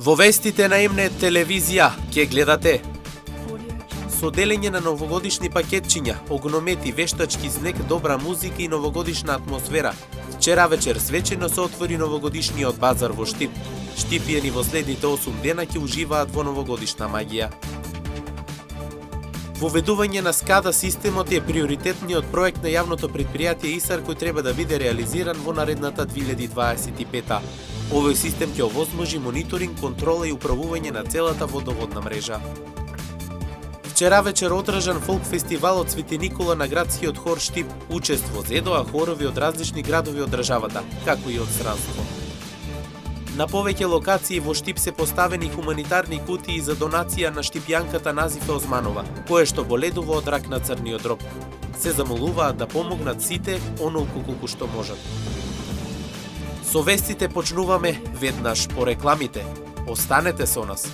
Во вестите на МН телевизија ќе гледате со делење на новогодишни пакетчиња, огномети, вештачки снег, добра музика и новогодишна атмосфера. Вчера вечер свечено се отвори новогодишниот базар во Штип. Штипијани во следните 8 дена ќе уживаат во новогодишна магија. Воведување на СКАДА системот е приоритетниот проект на јавното предпријатие ИСАР кој треба да биде реализиран во наредната 2025. Овој систем ќе овозможи мониторинг, контрола и управување на целата водоводна мрежа. Вчера вечер одржан фолк фестивал од Свети Никола на градскиот хор Штип. Учество зедоа хорови од различни градови од државата, како и од странство. На повеќе локации во Штип се поставени хуманитарни кутии за донација на штипјанката Назифе Озманова, која што боледува од рак на црниот дроб. Се замолуваат да помогнат сите онолку колку што можат. Со вестите почнуваме веднаш по рекламите. Останете со нас.